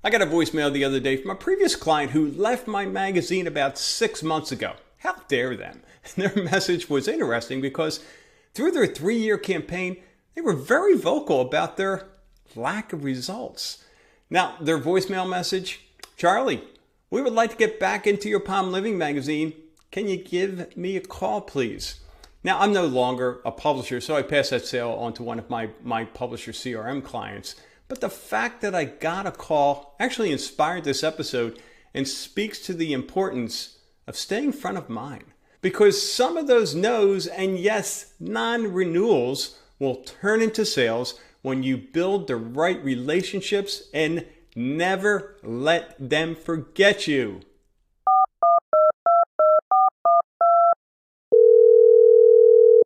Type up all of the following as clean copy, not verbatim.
I got a voicemail the other day from a previous client who left my magazine about 6 months ago. How dare them? And their message was interesting because through their 3-year campaign, they were very vocal about their lack of results. Now, their voicemail message, Charlie, we would like to get back into your Palm Living magazine. Can you give me a call, please? Now, I'm no longer a publisher, so I passed that sale on to one of my MyPublisherCRM clients. But the fact that I got a call actually inspired this episode and speaks to the importance of staying front of mind. Because some of those no's and yes, non-renewals will turn into sales when you build the right relationships and never let them forget you.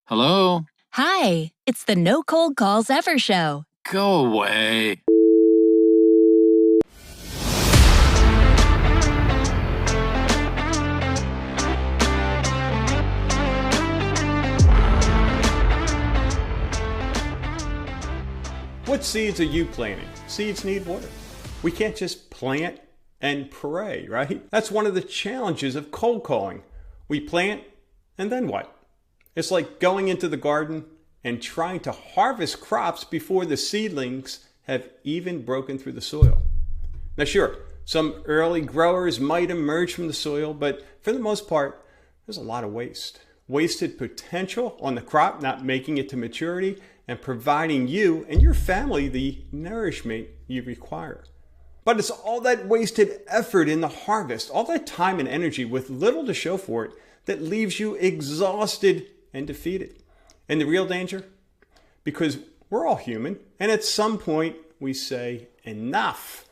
Hello? Hi, it's the No Cold Calls Ever show. Go away. What seeds are you planting? Seeds need water. We can't just plant and pray, right? That's one of the challenges of cold calling. We plant, and then what? It's like going into the garden and trying to harvest crops before the seedlings have even broken through the soil. Now sure, some early growers might emerge from the soil, but for the most part, there's a lot of waste. Wasted potential on the crop not making it to maturity and providing you and your family the nourishment you require. But it's all that wasted effort in the harvest, all that time and energy with little to show for it, that leaves you exhausted and defeated. And the real danger? Because we're all human, and at some point we say, enough.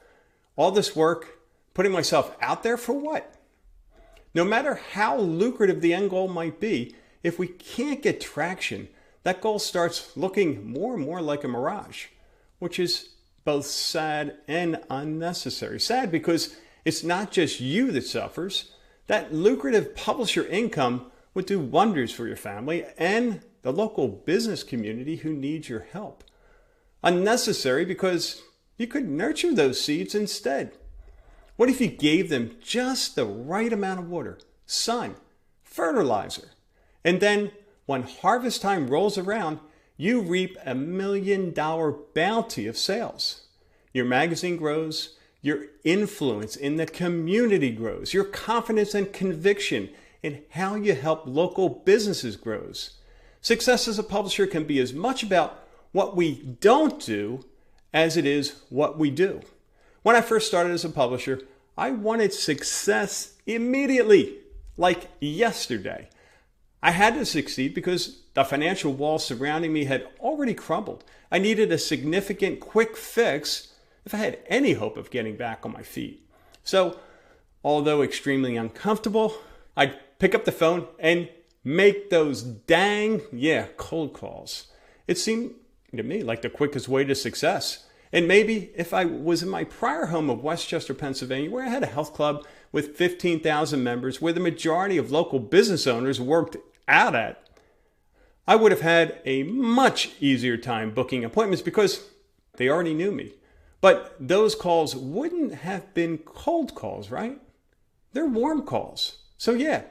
All this work, putting myself out there for what? No matter how lucrative the end goal might be, if we can't get traction, that goal starts looking more and more like a mirage, which is both sad and unnecessary. Sad because it's not just you that suffers. That lucrative publisher income would do wonders for your family and the local business community who needs your help. Unnecessary because you could nurture those seeds instead. What if you gave them just the right amount of water, sun, fertilizer, and then when harvest time rolls around, you reap $1 million bounty of sales. Your magazine grows, your influence in the community grows, your confidence and conviction in how you help local businesses grows. Success as a publisher can be as much about what we don't do as it is what we do. When I first started as a publisher, I wanted success immediately, like yesterday. I had to succeed because the financial walls surrounding me had already crumbled. I needed a significant quick fix if I had any hope of getting back on my feet. So, although extremely uncomfortable, I'd pick up the phone and make those cold calls. It seemed to me like the quickest way to success. And maybe if I was in my prior home of Westchester, Pennsylvania, where I had a health club with 15,000 members, where the majority of local business owners worked out at, I would have had a much easier time booking appointments because they already knew me. But those calls wouldn't have been cold calls, right? They're warm calls. So yeah,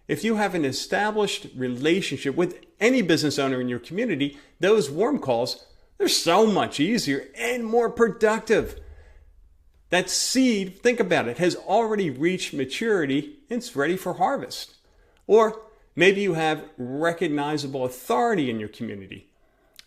if you have an established relationship with any business owner in your community, those warm calls, they're so much easier and more productive. That seed, think about it, has already reached maturity and it's ready for harvest. Or maybe you have recognizable authority in your community.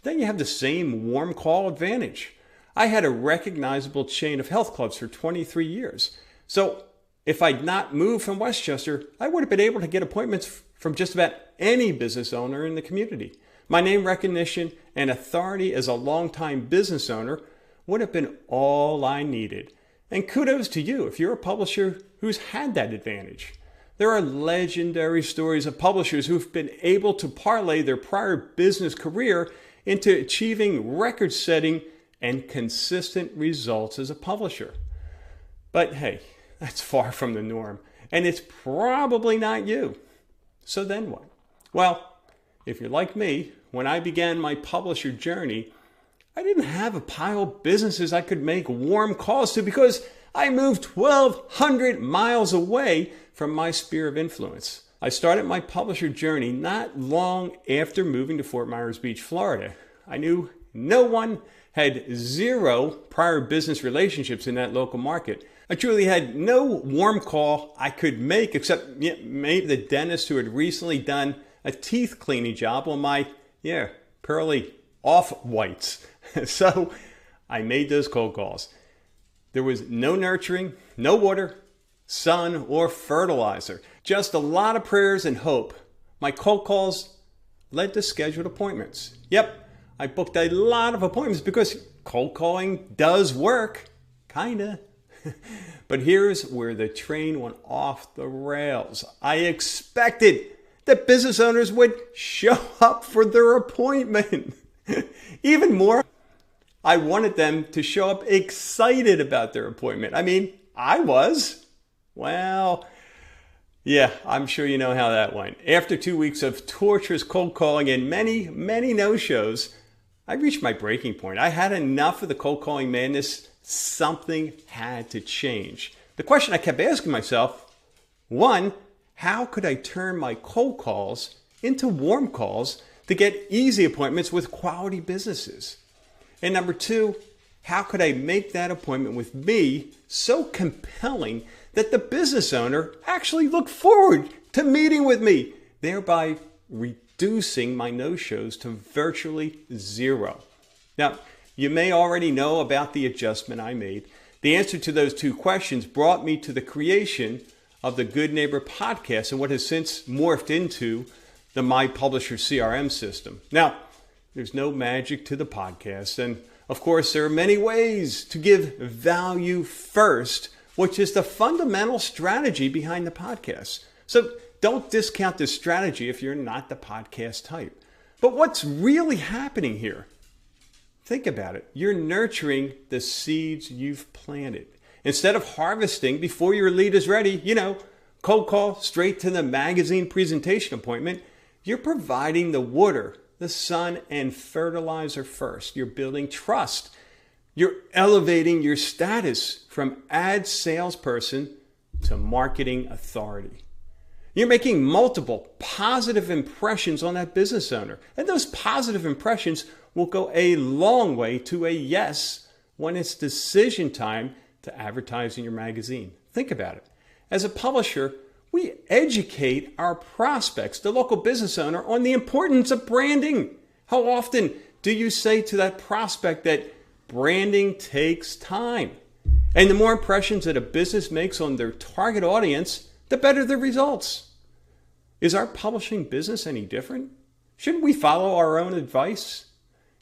Then you have the same warm call advantage. I had a recognizable chain of health clubs for 23 years. So if I'd not moved from Westchester, I would have been able to get appointments from just about any business owner in the community. My name recognition and authority as a longtime business owner would have been all I needed. And kudos to you if you're a publisher who's had that advantage. There are legendary stories of publishers who've been able to parlay their prior business career into achieving record-setting and consistent results as a publisher. But hey, that's far from the norm, and it's probably not you. So then what? Well, if you're like me, when I began my publisher journey, I didn't have a pile of businesses I could make warm calls to because I moved 1,200 miles away from my sphere of influence. I started my publisher journey not long after moving to Fort Myers Beach, Florida. I knew no one, had zero prior business relationships in that local market. I truly had no warm call I could make except maybe the dentist who had recently done a teeth cleaning job on my, pearly off-whites. So I made those cold calls. There was no nurturing, no water, sun, or fertilizer. Just a lot of prayers and hope. My cold calls led to scheduled appointments. Yep, I booked a lot of appointments because cold calling does work. Kinda. But here's where the train went off the rails. I expected that business owners would show up for their appointment. Even more, I wanted them to show up excited about their appointment. I mean, I was. Well, yeah, I'm sure you know how that went. After 2 weeks of torturous cold calling and many no-shows, I reached my breaking point. I had enough of the cold calling madness. Something had to change. The question I kept asking myself, one, how could I turn my cold calls into warm calls to get easy appointments with quality businesses? And number two, how could I make that appointment with me so compelling that the business owner actually looked forward to meeting with me, thereby reducing my no-shows to virtually zero? Now, you may already know about the adjustment I made. The answer to those two questions brought me to the creation of the Good Neighbor podcast and what has since morphed into the MyPublisherCRM system. Now, there's no magic to the podcast. And of course, there are many ways to give value first, which is the fundamental strategy behind the podcast. So don't discount this strategy if you're not the podcast type. But what's really happening here? Think about it. You're nurturing the seeds you've planted. Instead of harvesting before your lead is ready, cold call straight to the magazine presentation appointment, you're providing the water, the sun, and fertilizer first. You're building trust. You're elevating your status from ad salesperson to marketing authority. You're making multiple positive impressions on that business owner. And those positive impressions will go a long way to a yes when it's decision time to advertise in your magazine. Think about it. As a publisher, we educate our prospects, the local business owner, on the importance of branding. How often do you say to that prospect that branding takes time? And the more impressions that a business makes on their target audience, the better the results. Is our publishing business any different? Shouldn't we follow our own advice?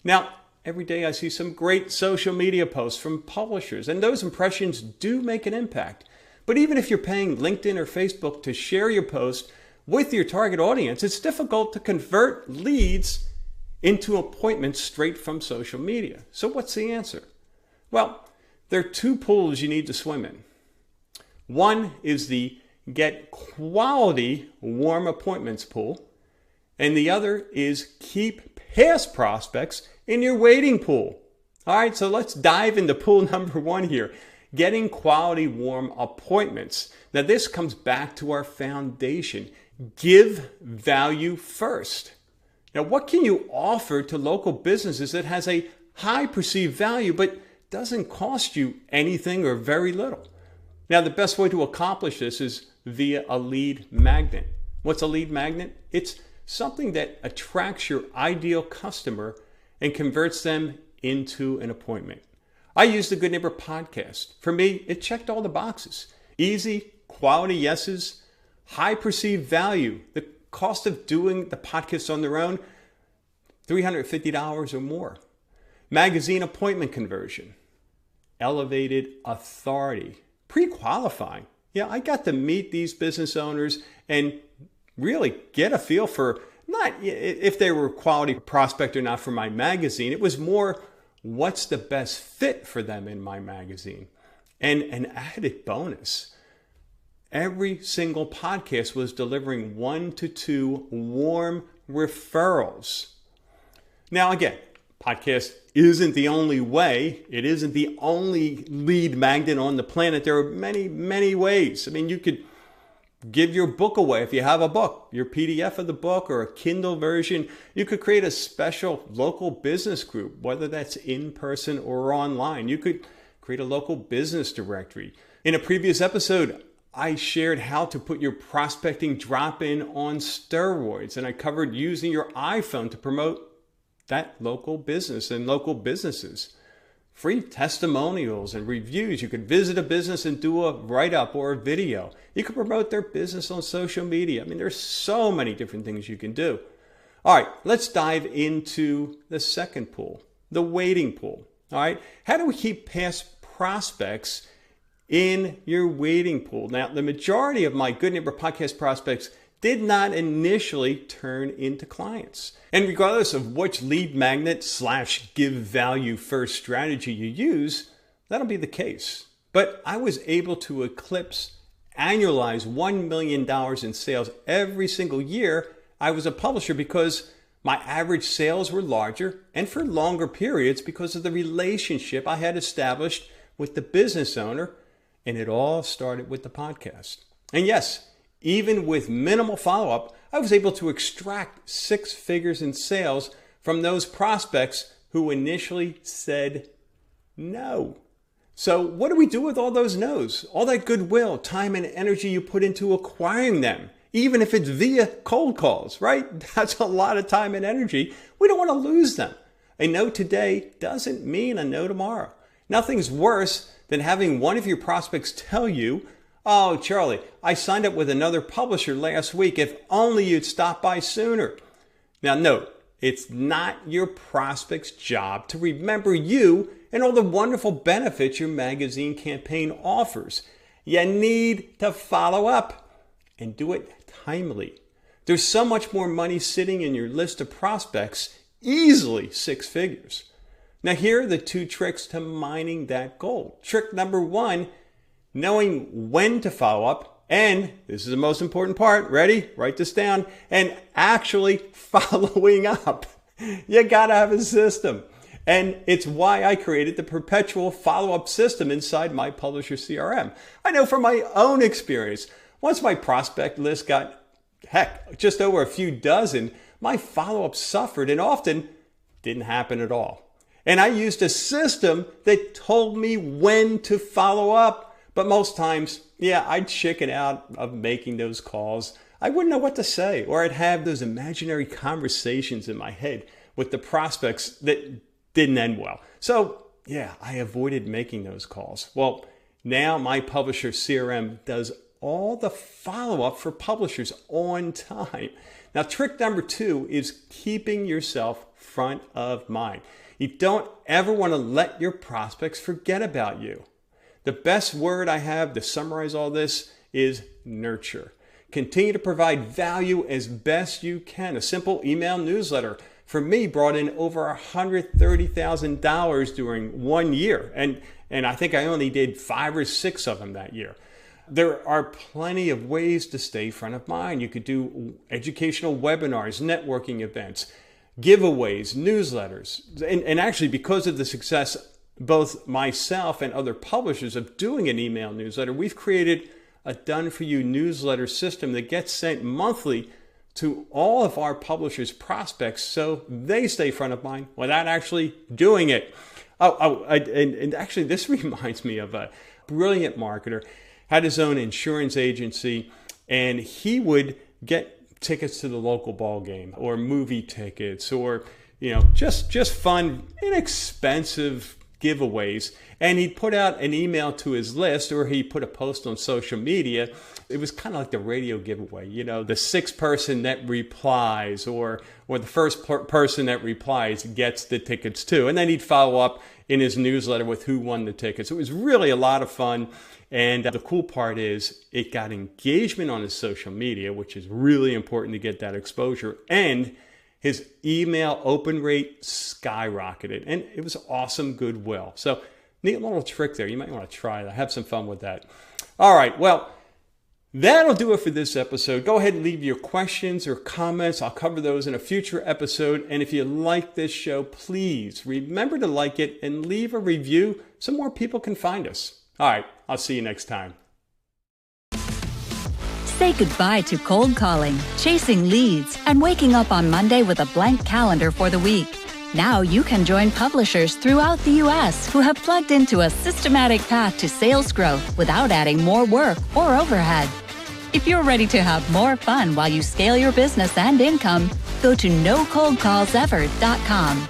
Now, every day I see some great social media posts from publishers, and those impressions do make an impact. But even if you're paying LinkedIn or Facebook to share your post with your target audience, it's difficult to convert leads into appointments straight from social media. So what's the answer? Well, there are two pools you need to swim in. One is the get quality warm appointments pool, and the other is keep past prospects in your waiting pool. All right, so let's dive into pool number one here, getting quality warm appointments. Now this comes back to our foundation. Give value first. Now what can you offer to local businesses that has a high perceived value but doesn't cost you anything or very little? Now the best way to accomplish this is via a lead magnet. What's a lead magnet? It's something that attracts your ideal customer and converts them into an appointment. I use the Good Neighbor podcast. For me, it checked all the boxes. Easy, quality yeses, high perceived value. The cost of doing the podcast on their own, $350 or more. Magazine appointment conversion. Elevated authority. Pre-qualifying. Yeah, I got to meet these business owners and really get a feel for not if they were a quality prospect or not for my magazine. It was more what's the best fit for them in my magazine. And an added bonus, every single podcast was delivering 1 to 2 warm referrals. Now again, Podcast isn't the only way. It isn't the only lead magnet on the planet. There are many, many ways. I mean, you could give your book away if you have a book, your PDF of the book or a Kindle version. You could create a special local business group, whether that's in person or online. You could create a local business directory. In a previous episode, I shared how to put your prospecting drop-in on steroids, and I covered using your iPhone to promote that local business and local businesses. Free testimonials and reviews. You could visit a business and do a write-up or a video. You could promote their business on social media. I mean, there's so many different things you can do. All right, let's dive into the second pool, the waiting pool. All right, how do we keep past prospects in your waiting pool? Now, the majority of my Good Neighbor Podcast prospects did not initially turn into clients. And regardless of which lead magnet / give value first strategy you use, that'll be the case. But I was able to annualize $1 million in sales every single year I was a publisher because my average sales were larger and for longer periods because of the relationship I had established with the business owner. And it all started with the podcast. And yes, even with minimal follow-up, I was able to extract 6 figures in sales from those prospects who initially said no. So what do we do with all those no's? All that goodwill, time, and energy you put into acquiring them, even if it's via cold calls, right? That's a lot of time and energy. We don't want to lose them. A no today doesn't mean a no tomorrow. Nothing's worse than having one of your prospects tell you, "Oh, Charlie, I signed up with another publisher last week. If only you'd stop by sooner." Now note, it's not your prospect's job to remember you and all the wonderful benefits your magazine campaign offers. You need to follow up and do it timely. There's so much more money sitting in your list of prospects, easily 6 figures. Now here are the 2 tricks to mining that gold. Trick number 1, knowing when to follow up, and this is the most important part, ready? Write this down, and actually following up. You gotta have a system. And it's why I created the perpetual follow-up system inside MyPublisherCRM. I know from my own experience, once my prospect list got, just over a few dozen, my follow-up suffered and often didn't happen at all. And I used a system that told me when to follow up. But most times, I'd chicken out of making those calls. I wouldn't know what to say, or I'd have those imaginary conversations in my head with the prospects that didn't end well. So, I avoided making those calls. Well, now MyPublisherCRM does all the follow-up for publishers on time. Now, trick number 2 is keeping yourself front of mind. You don't ever want to let your prospects forget about you. The best word I have to summarize all this is nurture. Continue to provide value as best you can. A simple email newsletter for me brought in over $130,000 during 1 year. And I think I only did 5 or 6 of them that year. There are plenty of ways to stay front of mind. You could do educational webinars, networking events, giveaways, newsletters. And actually, because of the success both myself and other publishers of doing an email newsletter, we've created a done-for-you newsletter system that gets sent monthly to all of our publishers' prospects so they stay front of mind without actually doing it. And actually, this reminds me of a brilliant marketer, had his own insurance agency, and he would get tickets to the local ball game or movie tickets or, just fun, inexpensive giveaways. And he'd put out an email to his list, or he put a post on social media. It was kind of like the radio giveaway, the 6th person that replies or the first person that replies gets the tickets too. And then he'd follow up in his newsletter with who won the tickets. It was really a lot of fun. And the cool part is it got engagement on his social media, which is really important to get that exposure. And his email open rate skyrocketed. And it was awesome goodwill. So neat little trick there. You might want to try that. Have some fun with that. All right. Well, That'll do it for this episode. Go ahead and leave your questions or comments. I'll cover those in a future episode. And if you like this show, please remember to like it and leave a review so more people can find us. All right, I'll see you next time. Say goodbye to cold calling, chasing leads, and waking up on Monday with a blank calendar for the week. Now you can join publishers throughout the U.S. who have plugged into a systematic path to sales growth without adding more work or overhead. If you're ready to have more fun while you scale your business and income, go to nocoldcallsever.com.